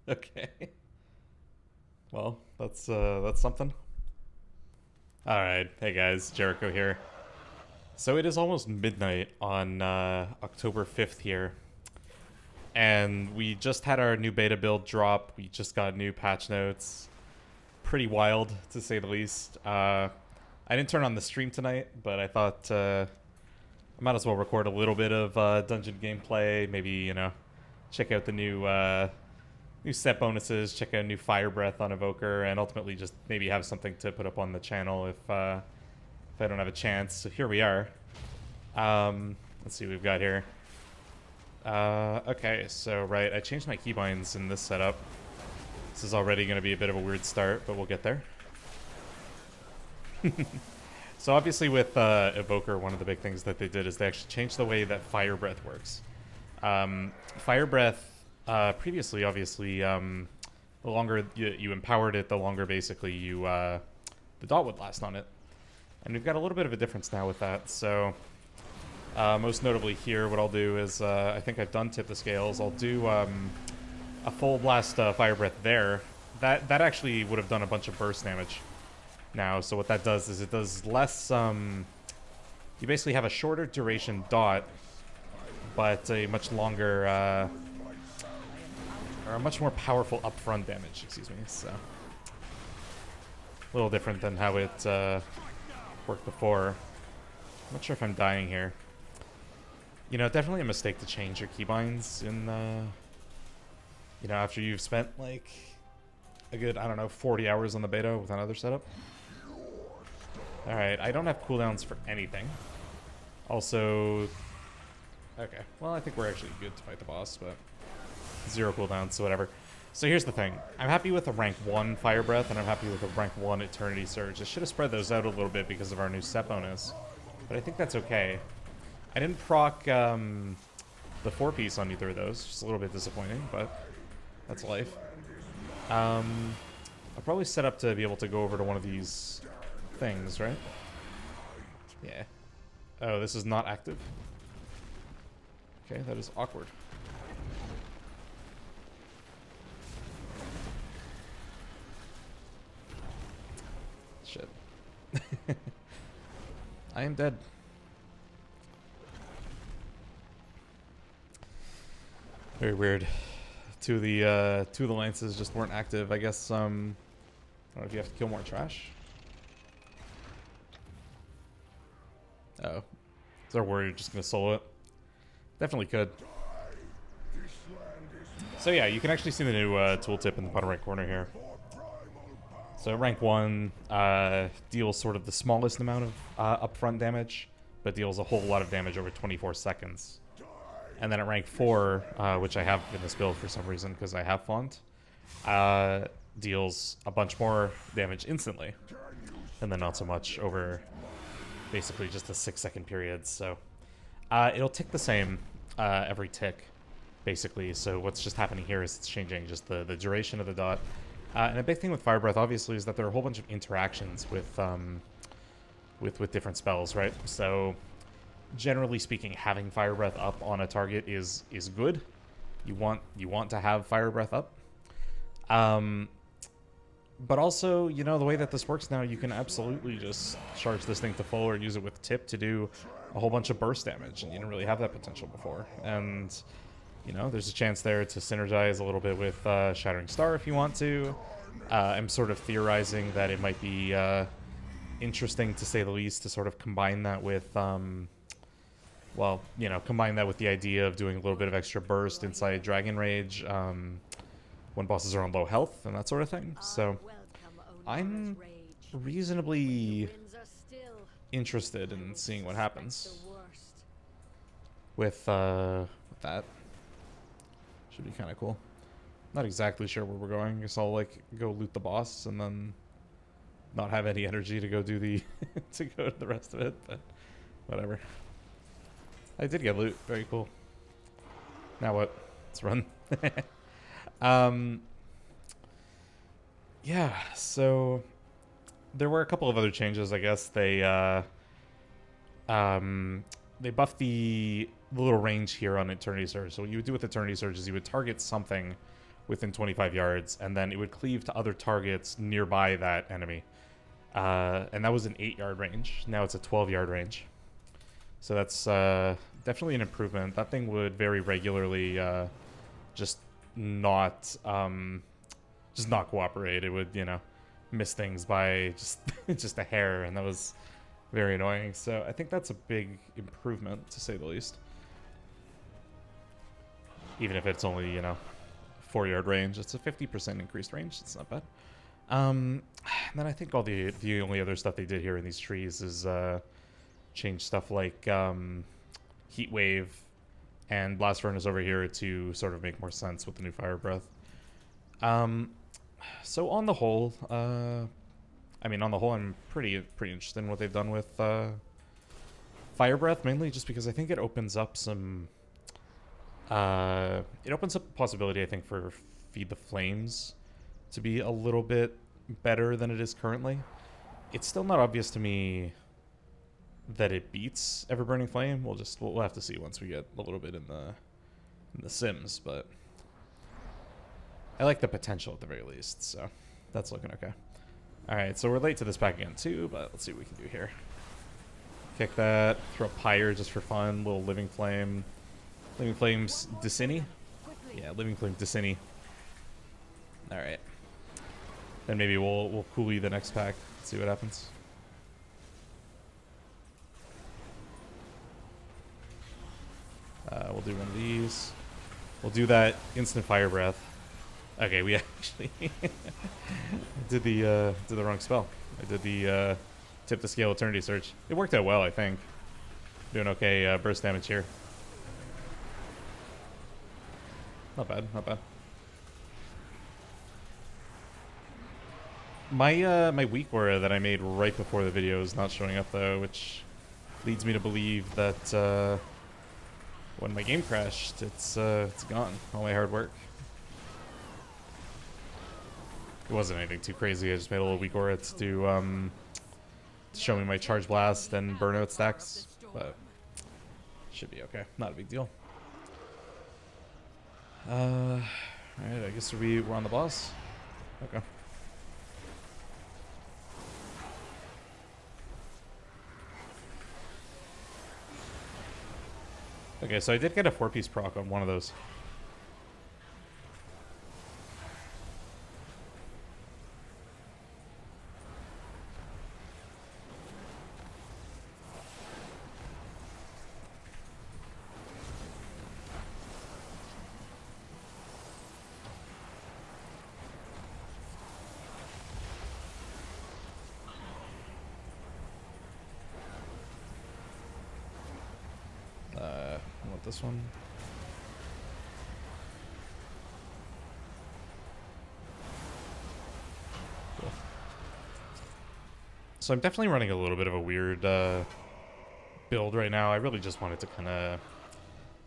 Okay. Well, that's something. All right. Hey guys, Jericho here. So it is almost midnight on October 5th here. And we just had our new beta build drop. We just got new patch notes. Pretty wild, to say the least. I didn't turn on the stream tonight, but I thought I might as well record a little bit of dungeon gameplay. Maybe, you know, check out the new set bonuses, check out new Fire Breath on Evoker, and ultimately just maybe have something to put up on the channel if I don't have a chance. So here we are. Let's see what we've got here. Okay, so right, I changed my keybinds in this setup. This is already going to be a bit of a weird start, but we'll get there. So obviously with Evoker, one of the big things that they did is they actually changed the way that Fire Breath works. Fire Breath, previously, obviously, the longer you empowered it, the longer basically you the dot would last on it. And we've got a little bit of a difference now with that, so... most notably here, what I'll do is, I think I've done tip the scales. I'll do a full blast Fire Breath there. That actually would have done a bunch of burst damage now. So what that does is it does less, you basically have a shorter duration dot, but a much longer, or a much more powerful upfront damage, excuse me. So, a little different than how it worked before. I'm not sure if I'm dying here. You know, definitely a mistake to change your keybinds in, you know, after you've spent, like, a good, I don't know, 40 hours on the beta with another setup. Alright, I don't have cooldowns for anything. Also... Okay, well, I think we're actually good to fight the boss, but... 0 cooldowns, so whatever. So here's the thing. I'm happy with a rank 1 Fire Breath, and I'm happy with a rank 1 Eternity Surge. I should have spread those out a little bit because of our new set bonus. But I think that's okay. I didn't proc the 4-piece on either of those. Just a little bit disappointing, but that's life. I'll probably set up to be able to go over to one of these things, right? Yeah. Oh, this is not active. Okay, that is awkward. Shit. I am dead. Very weird. Two of the lances just weren't active. I guess I don't know if you have to kill more trash. Oh. Is our warrior just gonna solo it? Definitely could. So yeah, you can actually see the new tooltip in the bottom right corner here. So rank 1 deals sort of the smallest amount of upfront damage, but deals a whole lot of damage over 24 seconds. And then at rank 4, which I have in this build for some reason because I have font, deals a bunch more damage instantly. And then not so much over basically just a 6-second period. So it'll tick the same every tick, basically. So what's just happening here is it's changing just the duration of the dot. And a big thing with Fire Breath, obviously, is that there are a whole bunch of interactions with different spells, right? So, generally speaking, having Fire Breath up on a target is good. You want to have Fire Breath up. But also, you know, the way that this works now, you can absolutely just charge this thing to full or use it with tip to do a whole bunch of burst damage, and you didn't really have that potential before. And you know, there's a chance there to synergize a little bit with Shattering Star if you want to. I'm sort of theorizing that it might be interesting, to say the least, to sort of combine that with, well, you know, combine that with the idea of doing a little bit of extra burst inside Dragon Rage when bosses are on low health and that sort of thing. So I'm reasonably interested in seeing what happens with that. Should be kind of cool. Not exactly sure where we're going. I guess I'll like go loot the boss and then not have any energy to go do the to go to the rest of it, but whatever. I did get loot. Very cool. Now what? Let's run. Yeah, so there were a couple of other changes, I guess. They They buffed the little range here on Eternity Surge. So what you would do with Eternity Surge is you would target something within 25 yards, and then it would cleave to other targets nearby that enemy. And that was an 8-yard range. Now it's a 12-yard range. So that's definitely an improvement. That thing would very regularly just not cooperate. It would, you know, miss things by just a hair, and that was very annoying. So I think that's a big improvement, to say the least. Even if it's only, you know, 4-yard range, it's a 50% increased range. It's not bad. And then I think all the only other stuff they did here in these trees is change stuff like Heat Wave and Blast Furnace over here to sort of make more sense with the new Fire Breath. So on the whole, I mean, on the whole, I'm pretty interested in what they've done with Fire Breath, mainly just because I think it opens up some... it opens up a possibility, I think, for Feed the Flames to be a little bit better than it is currently. It's still not obvious to me that it beats Everburning Flame. We'll have to see once we get a little bit in the Sims, but I like the potential at the very least, so that's looking okay. Alright, so we're late to this pack again too, but let's see what we can do here. Kick that, throw a Pyre just for fun, little Living Flame. Living Flame's Dicini? Yeah, Living Flame Dicini. Alright. Then maybe we'll coolie the next pack, see what happens. We'll do one of these. We'll do that instant Fire Breath. Okay, we actually did the wrong spell. I did the Tip the Scale Eternity Search. It worked out well, I think. Doing okay burst damage here. Not bad, not bad. My weak aura that I made right before the video is not showing up though, which leads me to believe that when my game crashed, it's gone. All my hard work. It wasn't anything too crazy. I just made a little weak aura to show me my Charge Blast and Burnout stacks, but should be okay. Not a big deal. Alright, I guess we're on the boss. Okay. Okay, so I did get a 4-piece proc on one of those. This one. Cool. So I'm definitely running a little bit of a weird build right now. I really just wanted to kind of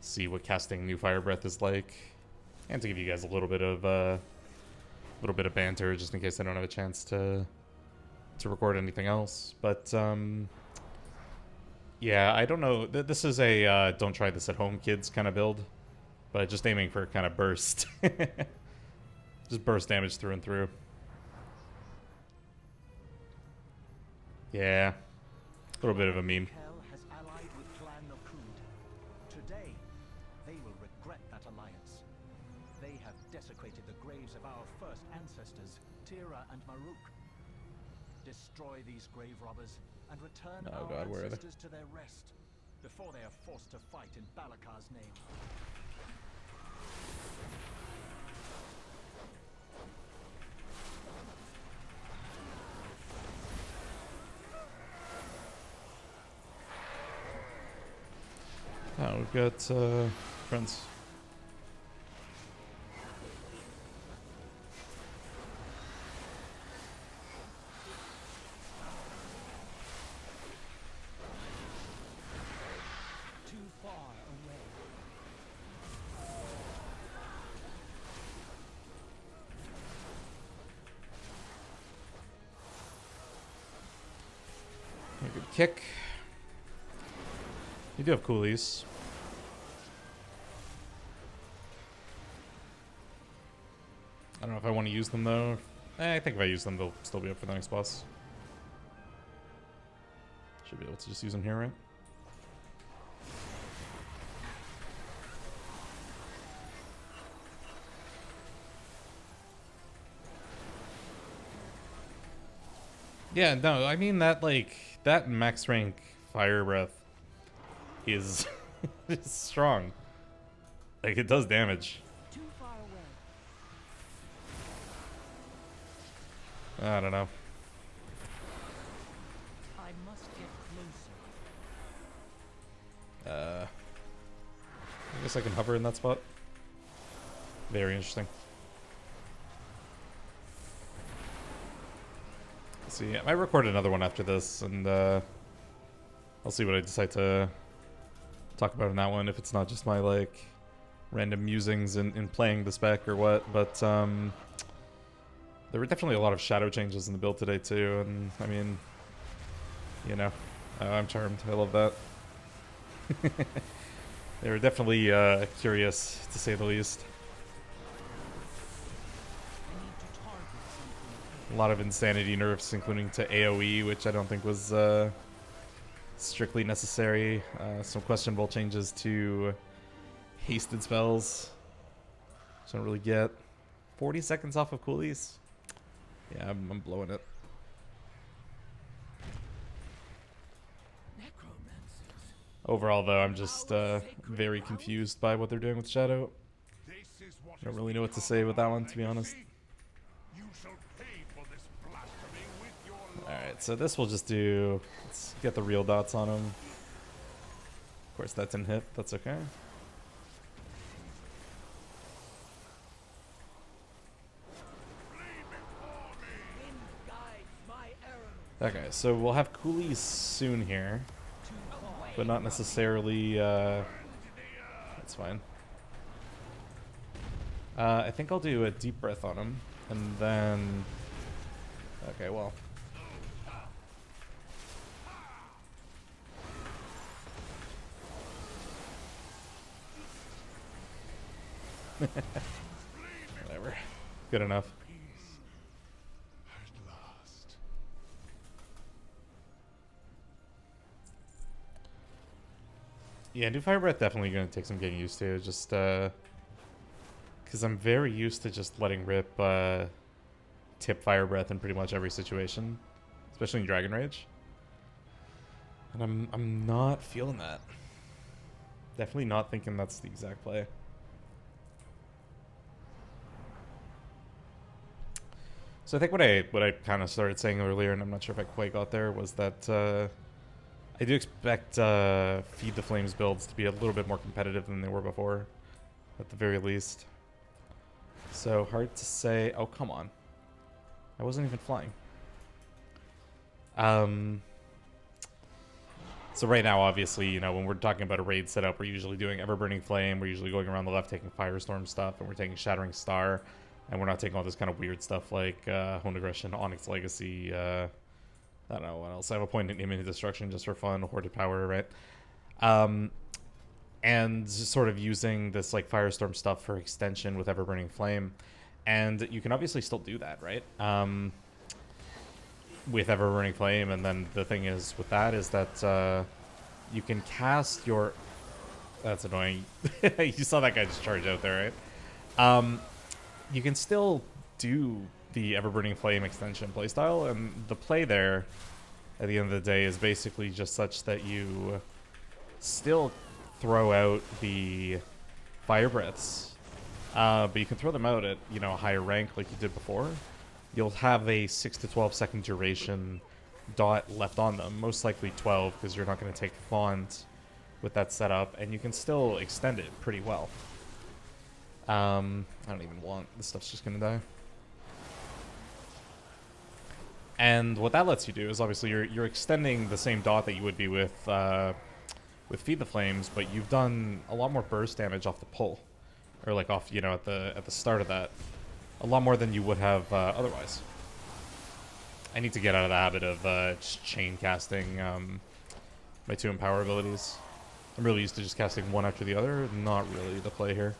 see what casting New Fire Breath is like, and to give you guys a little bit of banter, just in case I don't have a chance to record anything else. But yeah, I don't know. This is a don't try this at home, kids kind of build, but just aiming for kind of burst. Just burst damage through and through. Yeah, a little bit of a meme. Has allied with Clan Nokhud. Today, they will regret that alliance. They have desecrated the graves of our first ancestors, Tira and Maruk. Destroy these grave robbers and return our ancestors to their rest before they are forced to fight in Balakar's name. Oh, we've got friends. Good kick. You do have coolies. I don't know if I want to use them though. I think if I use them, they'll still be up for the next boss. Should be able to just use them here, right? Yeah, no, I mean that, like, that max rank fire breath is is strong. Like, it does damage. Too far away. I don't know. I must get closer. I guess I can hover in that spot. Very interesting. Let's see, I might record another one after this, and I'll see what I decide to talk about in that one, if it's not just my, like, random musings in playing the spec or what, but there were definitely a lot of shadow changes in the build today too, and I mean, you know, I'm charmed. I love that. They were definitely curious, to say the least. A lot of insanity nerfs, including to AoE, which I don't think was strictly necessary. Some questionable changes to hasted spells, which I don't really get. 40 seconds off of coolies? Yeah, I'm blowing it. Overall, though, I'm just very confused by what they're doing with Shadow. I don't really know what to say with that one, to be honest. Alright, so this will just do... Let's get the real dots on him. Of course, that didn't hit. That's okay. Okay, so we'll have coolies soon here. But not necessarily... that's fine. I think I'll do a deep breath on him. And then... Okay, well... Whatever. Good enough. Yeah, new Fire Breath definitely going to take some getting used to. Just, because I'm very used to just letting rip tip Fire Breath in pretty much every situation. Especially in Dragon Rage. And I'm not feeling that. Definitely not thinking that's the exact play. So I think what I kind of started saying earlier, and I'm not sure if I quite got there, was that I do expect Feed the Flames builds to be a little bit more competitive than they were before, at the very least. So hard to say. Oh, come on. I wasn't even flying. So right now, obviously, you know, when we're talking about a raid setup, we're usually doing Everburning Flame, we're usually going around the left taking Firestorm stuff, and we're taking Shattering Star. And we're not taking all this kind of weird stuff like Honed Aggression, Onyx Legacy, I don't know what else. I have a point in Imminent Destruction just for fun, Hoarded Power, right? And just sort of using this like Firestorm stuff for extension with Everburning Flame. And you can obviously still do that, right? With Everburning Flame, and then the thing is with that is that you can cast your... That's annoying. You saw that guy just charge out there, right? You can still do the Everburning Flame extension playstyle, and the play there, at the end of the day, is basically just such that you still throw out the Fire Breaths, but you can throw them out at, you know, a higher rank like you did before. You'll have a 6 to 12 second duration dot left on them, most likely 12, because you're not going to take Font with that setup, and you can still extend it pretty well. I don't even want... This stuff's just gonna die. And what that lets you do is obviously you're extending the same dot that you would be with Feed the Flames, but you've done a lot more burst damage off the pull, or like off, you know, at the start of that, a lot more than you would have otherwise. I need to get out of the habit of just chain casting my 2 Empower abilities. I'm really used to just casting one after the other. Not really the play here.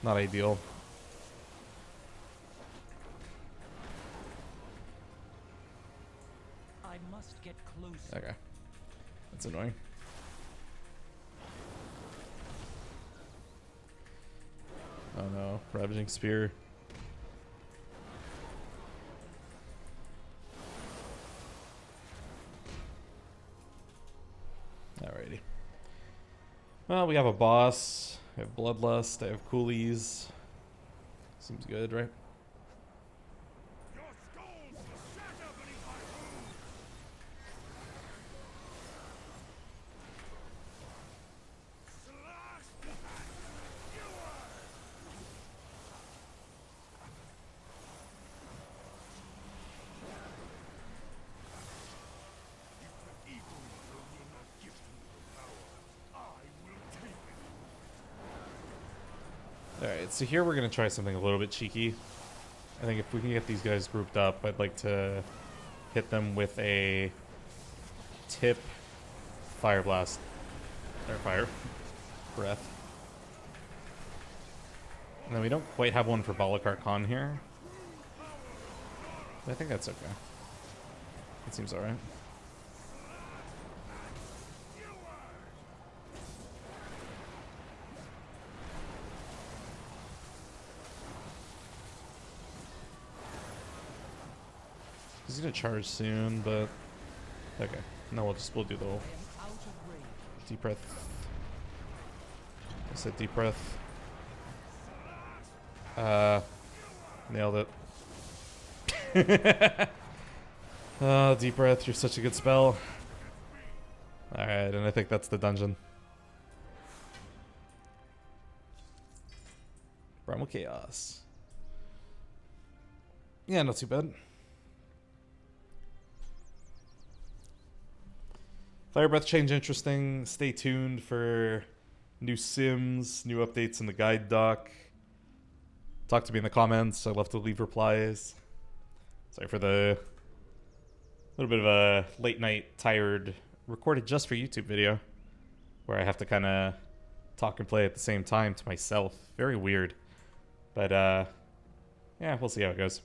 Not ideal. I must get closer. Okay. That's annoying. Oh no. Ravaging Spear. Alrighty. Well, we have a boss. I have Bloodlust. I have Coolies. Seems good, right? Alright, so here we're going to try something a little bit cheeky. I think if we can get these guys grouped up, I'd like to hit them with a tip Fire Blast. Or Fire Breath. And then we don't quite have one for Balakar Khan here. But I think that's okay. It seems alright. He's gonna charge soon, but okay. No, we'll do the whole deep breath. I said deep breath. Nailed it. Deep breath. You're such a good spell. All right, and I think that's the dungeon. Primal Chaos. Yeah, not too bad. Fire Breath change interesting. Stay tuned for new sims, new updates in the guide doc. Talk to me in the comments. I love to leave replies. Sorry for the little bit of a late night tired recorded just for YouTube video where I have to kind of talk and play at the same time to myself. Very weird. But yeah, we'll see how it goes.